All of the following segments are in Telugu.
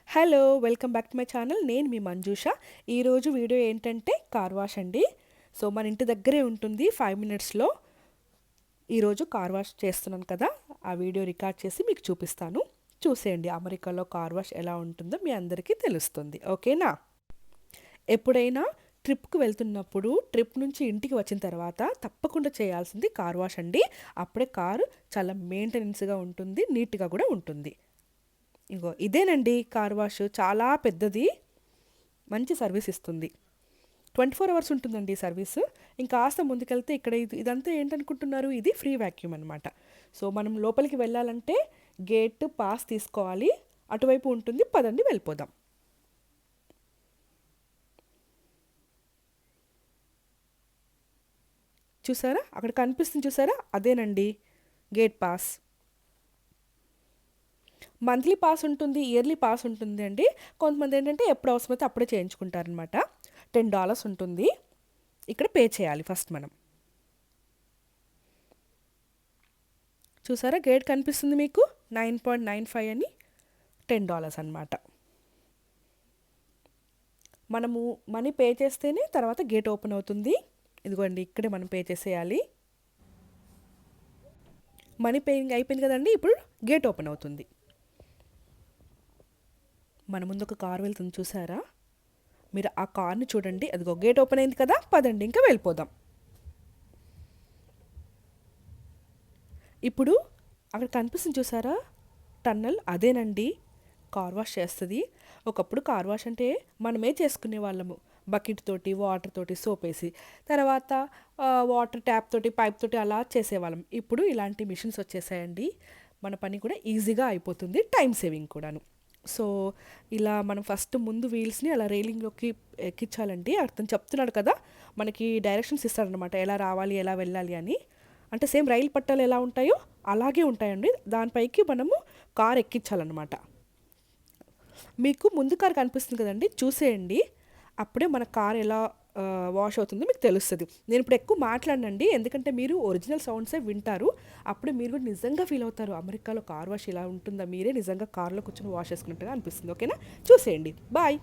Hello! Welcome back to my channel. నేను మీ మంజూష. ఈరోజు వీడియో ఏంటంటే కార్ వాష్ అండి. సో, మన ఇంటి దగ్గరే ఉంటుంది. 5 మినిట్స్‌లో ఈరోజు కార్ వాష్ చేస్తున్నాను కదా! ఆ వీడియో రికార్డ్ చేసి మీకు చూపిస్తాను. చూసేయండి అమెరికాలో కార్ వాష్ ఎలా ఉంటుందో మీ అందరికీ తెలుస్తుంది. ఓకేనా? ఎప్పుడైనా ట్రిప్‌కి వెళ్తున్నప్పుడు ట్రిప్ నుంచి ఇంటికి వచ్చిన తర్వాత తప్పకుండా చేయాల్సింది కార్ వాష్ అండి. అప్పుడే కారు చాలా మెయింటెనెన్స్‌గా ఉంటుంది. నీట్‌గా కూడా ఉంటుంది. ఇగో ఇదేనండి కార్ వాష్. చాలా పెద్దది. మంచి సర్వీస్ ఇస్తుంది. 24 అవర్స్ ఉంటుందండి ఈ సర్వీస్. ఇంకాస్త ముందుకెళ్తే ఇక్కడ ఇదంతా ఏంటనుకుంటున్నారు? ఇది ఫ్రీ వాక్యూమ్ అనమాట. సో, మనం లోపలికి వెళ్ళాలంటే గేట్ పాస్ తీసుకోవాలి. అటువైపు ఉంటుంది. పదండి వెళ్ళిపోదాం. చూసారా? అక్కడ కనిపిస్తుంది చూసారా? అదేనండి గేట్ పాస్. మంత్లీ పాస్ ఉంటుంది, ఇయర్లీ పాస్ ఉంటుంది అండి. కొంతమంది ఏంటంటే ఎప్పుడు అవసరమైతే అప్పుడే చేయించుకుంటారనమాట. $10 ఉంటుంది. ఇక్కడ పే చేయాలి ఫస్ట్ మనం. చూసారా గేట్ కనిపిస్తుంది మీకు? 9.95 అని $10 అనమాట. మనము మనీ పే చేస్తేనే తర్వాత గేట్ ఓపెన్ అవుతుంది. ఇదిగోండి ఇక్కడే మనం పే చేసేయాలి. మనీ పేయింగ్ అయిపోయింది కదండి. ఇప్పుడు గేట్ ఓపెన్ అవుతుంది. మన ముందు ఒక కార్ వెళ్తుంది చూసారా? మీరు ఆ కార్ని చూడండి. అదిగో గేట్ ఓపెన్ అయింది కదా! పదండి ఇంకా వెళ్ళిపోదాం. ఇప్పుడు అక్కడ కనిపిస్తుంది చూసారా? టన్నల్ అదేనండి కార్ వాష్ చేస్తుంది. ఒకప్పుడు కార్ వాష్ అంటే మనమే చేసుకునే వాళ్ళము. బకెట్ తోటి, వాటర్ తోటి, సోప్ వేసి. తర్వాత వాటర్ ట్యాప్ తోటి, పైప్ తోటి అలా చేసేవాళ్ళం. ఇప్పుడు ఇలాంటి మిషన్స్ వచ్చేసాయండి. మన పని కూడా ఈజీగా అయిపోతుంది. టైం సేవింగ్ కూడాను. సో, ఇలా మనం ఫస్ట్ ముందు వీల్స్ని అలా రైలింగ్లోకి ఎక్కించాలండి. అతను చెప్తున్నాడు కదా! మనకి డైరెక్షన్స్ ఇస్తాడనమాట. ఎలా రావాలి, ఎలా వెళ్ళాలి అని. అంటే సేమ్ రైలు పట్టాలు ఎలా ఉంటాయో అలాగే ఉంటాయండి. దానిపైకి మనము కార్ ఎక్కించాలన్నమాట. మీకు ముందు కార్ కనిపిస్తుంది కదండి, చూసేయండి. అప్పుడే మన కార్ ఎలా వాష్ అవుతుందో మీకు తెలుస్తుంది. నేను ఇప్పుడు ఎక్కువ మాట్లాడనండి, ఎందుకంటే మీరు ఒరిజినల్ సౌండ్సే వింటారు. అప్పుడు మీరు కూడా నిజంగా ఫీల్ అవుతారు. అమెరికాలో కార్ వాష్ ఇలా ఉంటుందా, మీరే నిజంగా కార్లో కూర్చొని వాష్ చేసుకున్నట్టుగా అనిపిస్తుంది. ఓకేనా? చూసేయండి. బాయ్.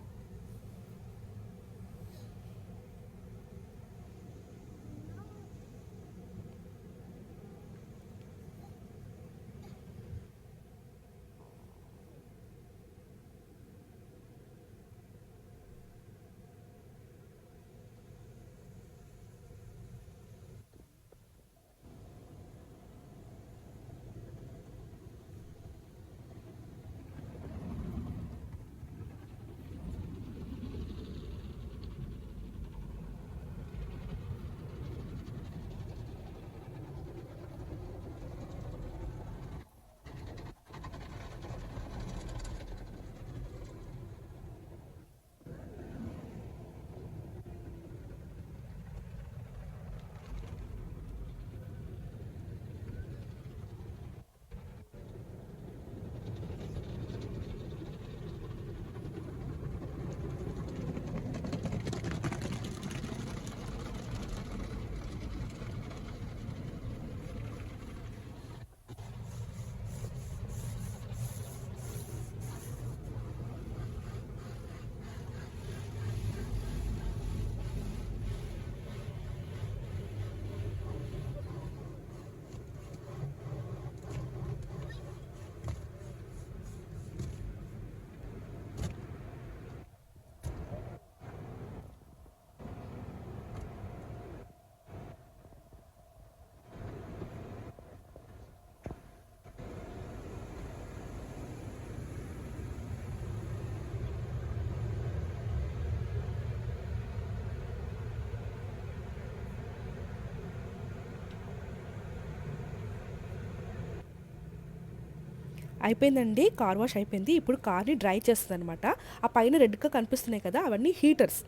అయిపోయిందండి. కార్ వాష్ అయిపోయింది. ఇప్పుడు కార్ని డ్రై చేస్తుంది అనమాట. ఆ పైన రెడ్గా కనిపిస్తున్నాయి కదా, అవన్నీ హీటర్స్.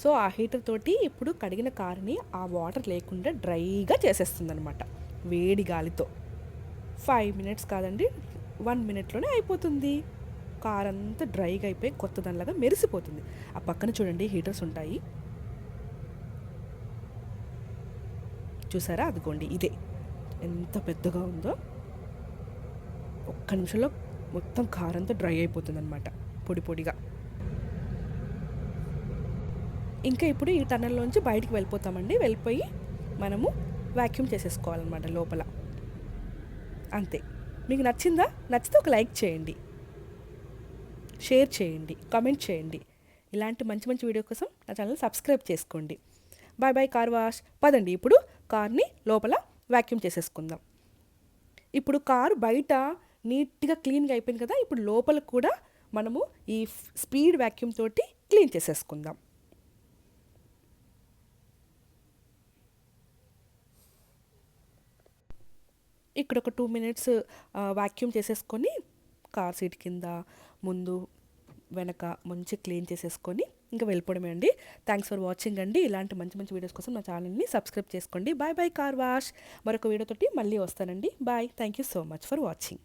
సో, ఆ హీటర్ తోటి ఇప్పుడు కడిగిన కార్ని ఆ వాటర్ లేకుండా డ్రైగా చేసేస్తుంది అనమాట, వేడి గాలితో. 5 మినిట్స్ కాదండి, 1 మినిట్లోనే అయిపోతుంది. కార్ అంతా డ్రైగా అయిపోయి కొత్త దానిలాగా మెరిసిపోతుంది. ఆ పక్కన చూడండి హీటర్స్ ఉంటాయి చూసారా? అదిగోండి ఇదే ఎంత పెద్దగా ఉందో. ఒక్క నిమిషంలో మొత్తం కారంతో డ్రై అయిపోతుందన్నమాట, పొడి పొడిగా. ఇంకా ఇప్పుడు ఈ టన్నెల్లోంచి బయటికి వెళ్ళిపోతామండి. వెళ్ళిపోయి మనము వాక్యూమ్ చేసేసుకోవాలన్నమాట లోపల. అంతే. మీకు నచ్చిందా? నచ్చితే ఒక లైక్ చేయండి, షేర్ చేయండి, కామెంట్ చేయండి. ఇలాంటి మంచి మంచి వీడియో కోసం నా ఛానల్ సబ్స్క్రైబ్ చేసుకోండి. Bye bye car wash. పదండి ఇప్పుడు కార్ని లోపల వాక్యూమ్ చేసేసుకుందాం. ఇప్పుడు కారు బయట నీట్గా క్లీన్గా అయిపోయింది కదా, ఇప్పుడు లోపల కూడా మనము ఈ స్పీడ్ వాక్యూమ్ తోటి క్లీన్ చేసేసుకుందాం. ఇక్కడ ఒక 2 మినిట్స్ వాక్యూమ్ చేసేసుకొని కార్ సీట్ కింద ముందు వెనక మంచి క్లీన్ చేసేసుకొని ఇంకా వెళ్ళిపోవడమే అండి. థ్యాంక్స్ ఫర్ వాచింగ్ అండి. ఇలాంటి మంచి మంచి వీడియోస్ కోసం నా ఛానల్ని సబ్స్క్రైబ్ చేసుకోండి. Bye bye car wash. మరొక వీడియోతోటి మళ్ళీ వస్తానండి. Bye. Thank you so much for watching.